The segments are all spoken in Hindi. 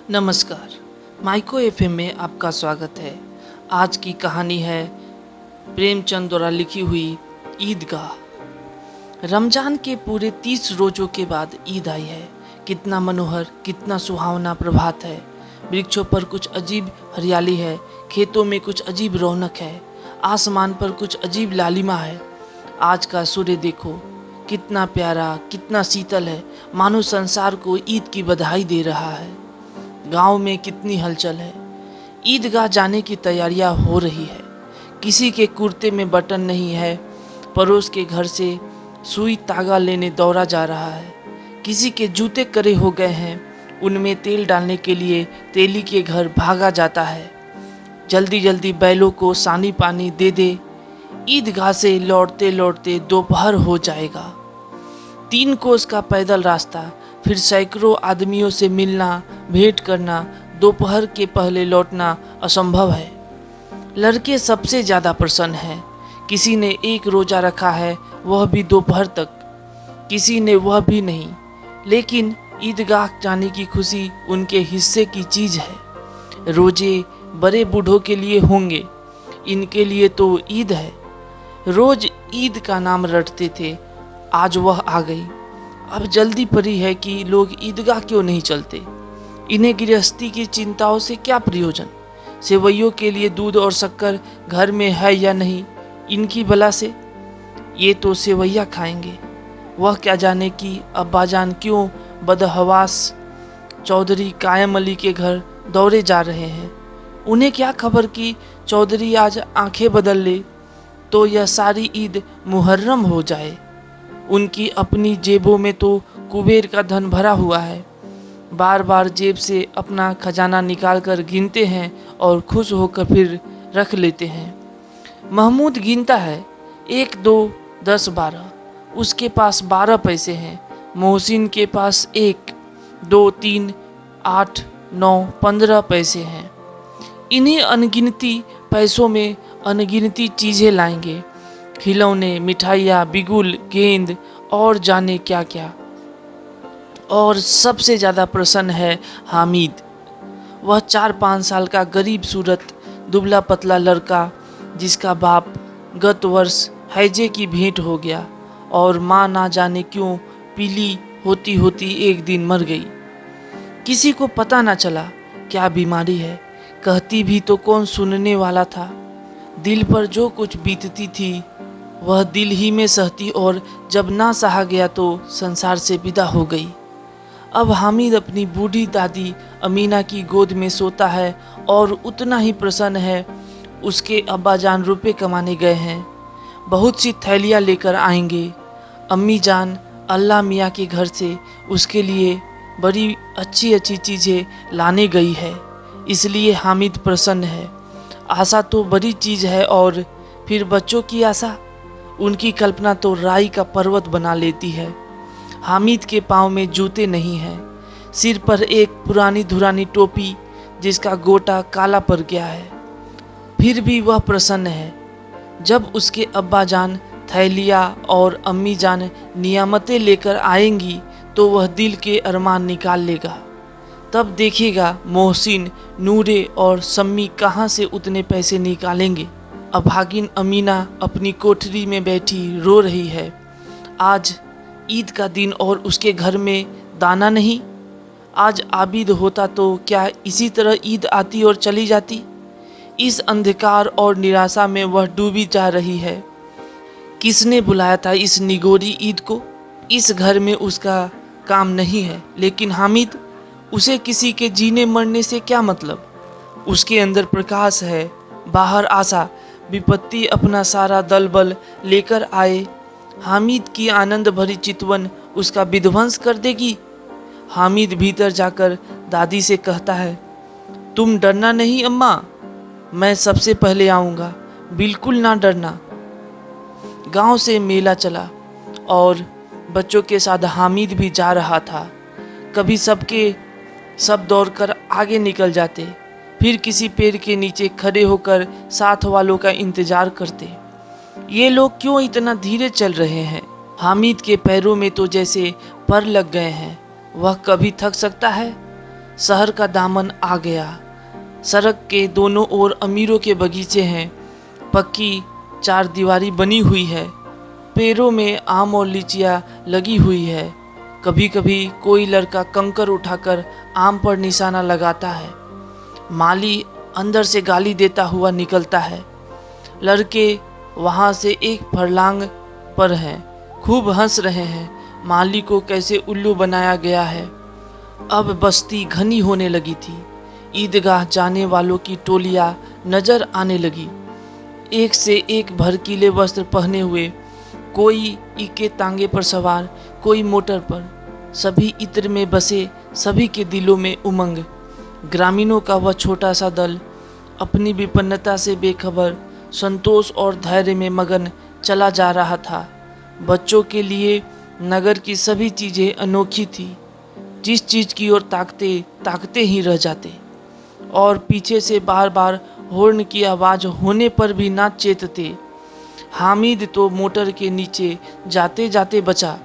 नमस्कार। माइको एफएम में आपका स्वागत है। आज की कहानी है प्रेमचंद द्वारा लिखी हुई ईदगाह। रमजान के पूरे 30 रोजों के बाद ईद आई है। कितना मनोहर, कितना सुहावना प्रभात है। वृक्षों पर कुछ अजीब हरियाली है, खेतों में कुछ अजीब रौनक है, आसमान पर कुछ अजीब लालिमा है। आज का सूर्य देखो, कितना प्यारा, कितना शीतल है, मानो संसार को ईद की बधाई दे रहा है। गांव में कितनी हलचल है। ईदगाह जाने की तैयारियां हो रही है। किसी के कुर्ते में बटन नहीं है, पड़ोस के घर से सुई तागा लेने दौड़ा जा रहा है। किसी के जूते करे हो गए हैं, उनमें तेल डालने के लिए तेली के घर भागा जाता है। जल्दी जल्दी बैलों को सानी पानी दे दे। ईदगाह से लौटते लौटते दोपहर हो जाएगा। 3 कोस का पैदल रास्ता, फिर सैकड़ों आदमियों से मिलना, भेंट करना, दोपहर के पहले लौटना असंभव है। लड़के सबसे ज़्यादा प्रसन्न हैं। किसी ने एक रोजा रखा है, वह भी दोपहर तक, किसी ने वह भी नहीं। लेकिन ईदगाह जाने की खुशी उनके हिस्से की चीज़ है। रोजे बड़े बूढ़ों के लिए होंगे, इनके लिए तो ईद है। रोज ईद का नाम रटते थे, आज वह आ गई। अब जल्दी पड़ी है कि लोग ईदगाह क्यों नहीं चलते। इन्हें गृहस्थी की चिंताओं से क्या प्रयोजन। सेवैयों के लिए दूध और शक्कर घर में है या नहीं, इनकी बला से। ये तो सेवैया खाएंगे। वह क्या जाने कि अब्बाजान क्यों बदहवास चौधरी कायम अली के घर दौड़े जा रहे हैं। उन्हें क्या खबर कि चौधरी आज आंखें बदल ले तो यह सारी ईद मुहर्रम हो जाए। उनकी अपनी जेबों में तो कुबेर का धन भरा हुआ है। बार बार जेब से अपना खजाना निकाल कर गिनते हैं और खुश होकर फिर रख लेते हैं। महमूद गिनता है, 1 2 10 12। उसके पास 12 पैसे हैं। मोहसिन के पास 1 2 3 8 9 15 पैसे हैं। इन्हीं अनगिनती पैसों में अनगिनती चीज़ें लाएंगे, खिलौने, मिठाइयाँ, बिगुल, गेंद और जाने क्या क्या। और सबसे ज़्यादा प्रसन्न है हामिद। वह 4-5 साल का गरीब सूरत दुबला पतला लड़का, जिसका बाप गत वर्ष हैजे की भेंट हो गया और माँ ना जाने क्यों पीली होती होती एक दिन मर गई। किसी को पता ना चला क्या बीमारी है, कहती भी तो कौन सुनने वाला था। दिल पर जो कुछ बीतती थी वह दिल ही में सहती और जब ना सहा गया तो संसार से विदा हो गई। अब हामिद अपनी बूढ़ी दादी अमीना की गोद में सोता है और उतना ही प्रसन्न है। उसके अब्बाजान रुपए कमाने गए हैं, बहुत सी थैलियाँ लेकर आएंगे। अम्मी जान अल्लाह मियाँ के घर से उसके लिए बड़ी अच्छी अच्छी चीज़ें लाने गई है, इसलिए हामिद प्रसन्न है। आशा तो बड़ी चीज़ है, और फिर बच्चों की आशा, उनकी कल्पना तो राई का पर्वत बना लेती है। हामिद के पाँव में जूते नहीं हैं, सिर पर एक पुरानी धुरानी टोपी जिसका गोटा काला पड़ गया है। फिर भी वह प्रसन्न है। जब उसके अब्बा जान थैलिया और अम्मी जान नियामतें लेकर आएंगी तो वह दिल के अरमान निकाल लेगा। तब देखेगा मोहसिन, नूरे और सम्मी कहाँ से उतने पैसे निकालेंगे। अभागिन अमीना अपनी कोठरी में बैठी रो रही है। आज ईद का दिन और उसके घर में दाना नहीं। आज आबिद होता तो क्या इसी तरह ईद आती और चली जाती। इस अंधकार और निराशा में वह डूबी जा रही है। किसने बुलाया था इस निगोरी ईद को। इस घर में उसका काम नहीं है, लेकिन हामिद, उसे किसी के जीने मरने से क्या मतलब। उसके अंदर प्रकाश है, बाहर आशा। विपत्ति अपना सारा दल बल लेकर आए, हामिद की आनंद भरी चितवन उसका विध्वंस कर देगी। हामिद भीतर जाकर दादी से कहता है, तुम डरना नहीं अम्मा, मैं सबसे पहले आऊँगा, बिल्कुल ना डरना। गांव से मेला चला और बच्चों के साथ हामिद भी जा रहा था। कभी सब दौड़कर आगे निकल जाते, फिर किसी पेड़ के नीचे खड़े होकर साथ वालों का इंतजार करते। ये लोग क्यों इतना धीरे चल रहे हैं। हामिद के पैरों में तो जैसे पर लग गए हैं। वह कभी थक सकता है। शहर का दामन आ गया। सड़क के दोनों ओर अमीरों के बगीचे हैं, पक्की चारदीवारी बनी हुई है, पेड़ों में आम और लीचियाँ लगी हुई है। कभी कभी कोई लड़का कंकर उठाकर आम पर निशाना लगाता है। माली अंदर से गाली देता हुआ निकलता है। लड़के वहाँ से एक फरलांग पर हैं, खूब हंस रहे हैं। माली को कैसे उल्लू बनाया गया है। अब बस्ती घनी होने लगी थी। ईदगाह जाने वालों की टोलियाँ नजर आने लगी, एक से एक भड़कीले वस्त्र पहने हुए, कोई इक्के तांगे पर सवार, कोई मोटर पर। सभी इत्र में बसे, सभी के दिलों में उमंग। ग्रामीणों का वह छोटा सा दल अपनी विपन्नता से बेखबर, संतोष और धैर्य में मगन चला जा रहा था। बच्चों के लिए नगर की सभी चीज़ें अनोखी थी। जिस चीज़ की ओर ताकते ताकते ही रह जाते, और पीछे से बार बार हॉर्न की आवाज़ होने पर भी ना चेतते। हामिद तो मोटर के नीचे जाते जाते बचा।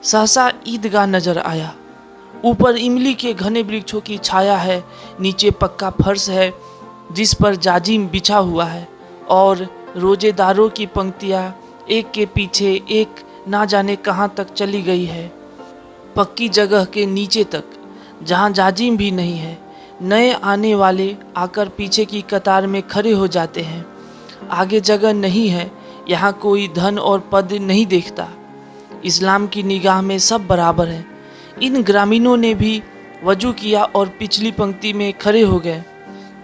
सहसा ईदगाह नजर आया। ऊपर इमली के घने वृक्षों की छाया है, नीचे पक्का फर्श है जिस पर जाजिम बिछा हुआ है, और रोजेदारों की पंक्तियां एक के पीछे एक ना जाने कहां तक चली गई है, पक्की जगह के नीचे तक, जहां जाजिम भी नहीं है। नए आने वाले आकर पीछे की कतार में खड़े हो जाते हैं। आगे जगह नहीं है, यहाँ कोई धन और पद नहीं देखता। इस्लाम की निगाह में सब बराबर है। इन ग्रामीणों ने भी वजू किया और पिछली पंक्ति में खड़े हो गए।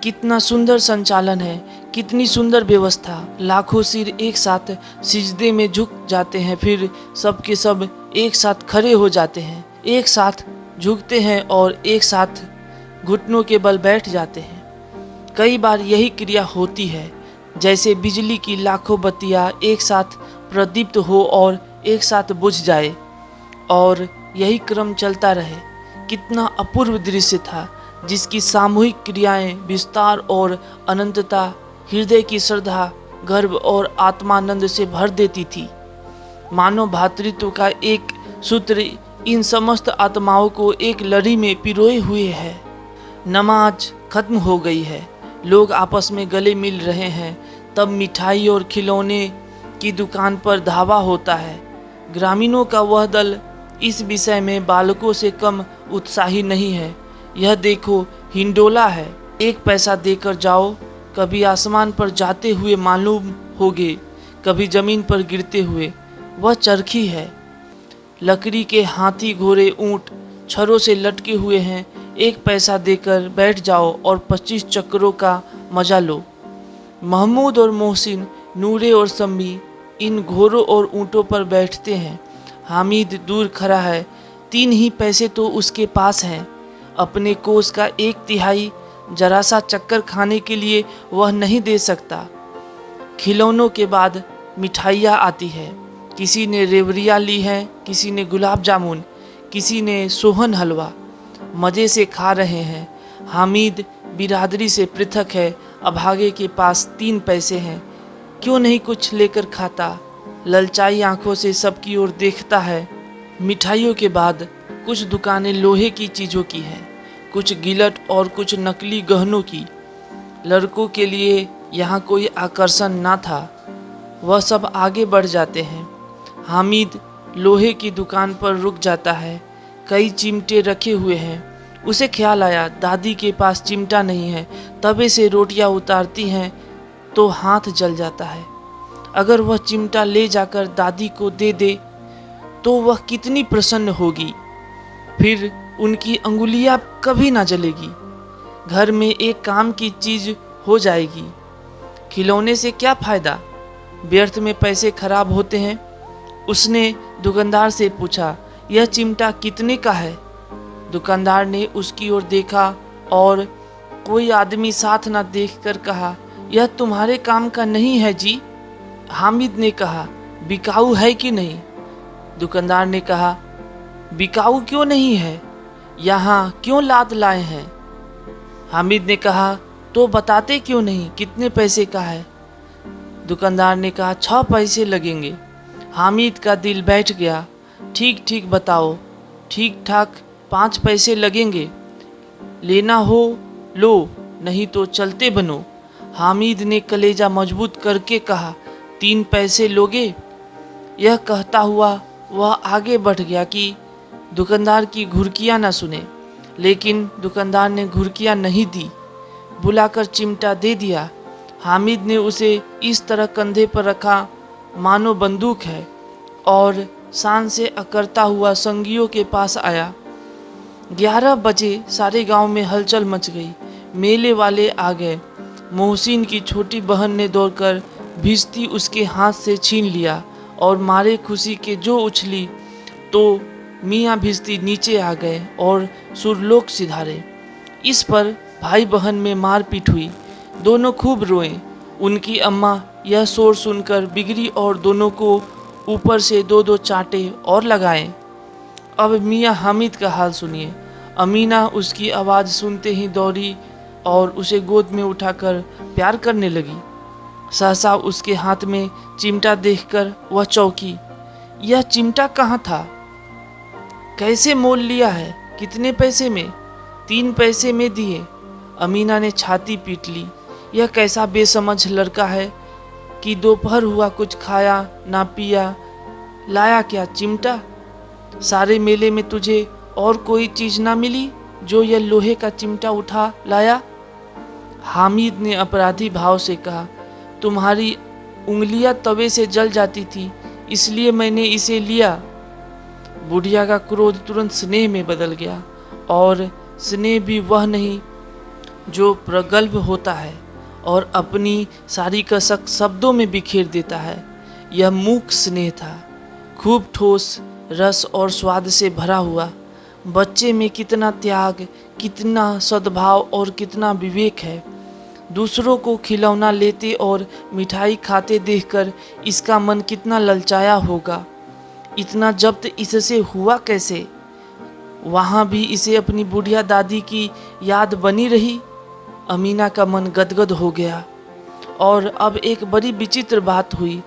कितना सुंदर संचालन है, कितनी सुंदर व्यवस्था। लाखों सिर एक साथ सिजदे में झुक जाते हैं, फिर सब के सब एक साथ खड़े हो जाते हैं, एक साथ झुकते हैं और एक साथ घुटनों के बल बैठ जाते हैं। कई बार यही क्रिया होती है, जैसे बिजली की लाखों बत्तियां एक साथ प्रदीप्त हो और एक साथ बुझ जाए, और यही क्रम चलता रहे। कितना अपूर्व दृश्य था, जिसकी सामूहिक क्रियाएं, विस्तार और अनंतता हृदय की श्रद्धा, गर्व और आत्मानंद से भर देती थी। मानव भातृत्व का एक सूत्र इन समस्त आत्माओं को एक लड़ी में पिरोए हुए है। नमाज खत्म हो गई है, लोग आपस में गले मिल रहे हैं, तब मिठाई और खिलौने की दुकान पर धावा होता है। ग्रामीणों का वह दल इस विषय में बालकों से कम उत्साही नहीं है। यह देखो, हिंडोला है, 1 पैसा देकर जाओ। कभी आसमान पर जाते हुए मालूम होगे, कभी जमीन पर गिरते हुए। वह चरखी है, लकड़ी के हाथी घोड़े ऊंट छरों से लटके हुए हैं। 1 पैसा देकर बैठ जाओ और 25 चक्करों का मजा लो। महमूद और मोहसिन, नूरे और सम्मी इन घोड़ों और ऊंटों पर बैठते हैं। हामिद दूर खड़ा है, 3 ही पैसे तो उसके पास हैं। अपने कोष का 1/3 जरा सा चक्कर खाने के लिए वह नहीं दे सकता। खिलौनों के बाद मिठाइयाँ आती है। किसी ने रेवड़ियाँ ली हैं, किसी ने गुलाब जामुन, किसी ने सोहन हलवा। मज़े से खा रहे हैं। हामिद बिरादरी से पृथक है। अभागे के पास 3 पैसे हैं, क्यों नहीं कुछ लेकर खाता। ललचाई आंखों से सबकी ओर देखता है। मिठाइयों के बाद कुछ दुकानें लोहे की चीज़ों की हैं, कुछ गिलट और कुछ नकली गहनों की। लड़कों के लिए यहाँ कोई आकर्षण ना था, वह सब आगे बढ़ जाते हैं। हामिद लोहे की दुकान पर रुक जाता है। कई चिमटे रखे हुए हैं। उसे ख्याल आया, दादी के पास चिमटा नहीं है। तवे से रोटियां उतारती हैं तो हाथ जल जाता है। अगर वह चिमटा ले जाकर दादी को दे दे तो वह कितनी प्रसन्न होगी, फिर उनकी अंगुलियां कभी ना जलेगी। घर में एक काम की चीज हो जाएगी। खिलौने से क्या फायदा, व्यर्थ में पैसे खराब होते हैं। उसने दुकानदार से पूछा, यह चिमटा कितने का है। दुकानदार ने उसकी ओर देखा और कोई आदमी साथ ना देखकर कहा, यह तुम्हारे काम का नहीं है जी। हामिद ने कहा, बिकाऊ है कि नहीं। दुकानदार ने कहा, बिकाऊ क्यों नहीं है, यहाँ क्यों लाद लाए हैं। हामिद ने कहा, तो बताते क्यों नहीं कितने पैसे का है। दुकानदार ने कहा, 6 पैसे लगेंगे। हामिद का दिल बैठ गया। ठीक ठीक बताओ। ठीक ठाक 5 पैसे लगेंगे। लेना हो लो, नहीं तो चलते बनो। हामिद ने कलेजा मजबूत करके कहा, 3 पैसे लोगे? यह कहता हुआ वह आगे बढ़ गया कि दुकानदार की घुड़कियां न सुने, लेकिन दुकानदार ने घुड़कियां नहीं दी, बुलाकर चिमटा दे दिया। हामिद ने उसे इस तरह कंधे पर रखा मानो बंदूक है और शान से अकड़ता हुआ संगियों के पास आया। 11 बजे सारे गांव में हलचल मच गई। मेले वाले आ गए। मोहसिन की छोटी बहन ने दौड़कर भिश्ती उसके हाथ से छीन लिया और मारे खुशी के जो उछली तो मियाँ भिश्ती नीचे आ गए और सुरलोक सिधारे। इस पर भाई बहन में मारपीट हुई। दोनों खूब रोए। उनकी अम्मा यह शोर सुनकर बिगड़ी और दोनों को ऊपर से 2-2 चांटे और लगाए। अब मियाँ हामिद का हाल सुनिए। अमीना उसकी आवाज़ सुनते ही दौड़ी और उसे गोद में उठाकर प्यार करने लगी। सहसा उसके हाथ में चिमटा देखकर वह चौंकी। यह चिमटा कहाँ था? कैसे मोल लिया है? कितने पैसे में? 3 पैसे में दिए। अमीना ने छाती पीट ली। यह कैसा बेसमझ लड़का है कि दोपहर हुआ कुछ खाया ना पिया, लाया क्या चिमटा? सारे मेले में तुझे और कोई चीज ना मिली जो यह लोहे का चिमटा उठा लाया? हामिद ने अपराधी भाव से कहा, तुम्हारी उंगलियां तवे से जल जाती थी, इसलिए मैंने इसे लिया। बुढ़िया का क्रोध तुरंत स्नेह में बदल गया, और स्नेह भी वह नहीं जो प्रगल्भ होता है और अपनी सारी कसक शब्दों में बिखेर देता है। यह मूक स्नेह था, खूब ठोस, रस और स्वाद से भरा हुआ। बच्चे में कितना त्याग, कितना सद्भाव और कितना विवेक है। दूसरों को खिलौना लेते और मिठाई खाते देखकर इसका मन कितना ललचाया होगा। इतना जब्त इससे हुआ कैसे? वहाँ भी इसे अपनी बुढ़िया दादी की याद बनी रही। अमीना का मन गदगद हो गया। और अब एक बड़ी विचित्र बात हुई,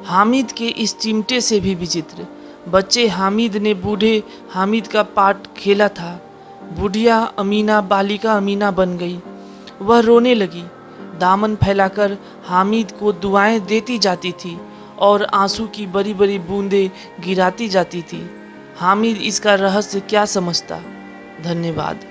हामिद के इस चिमटे से भी विचित्र। बच्चे हामिद ने बूढ़े हामिद का पार्ट खेला था। बुढ़िया अमीना बालिका अमीना बन गई। वह रोने लगी, दामन फैलाकर हामिद को दुआएं देती जाती थी और आंसू की बड़ी बड़ी बूंदें गिराती जाती थी। हामिद इसका रहस्य क्या समझता? धन्यवाद।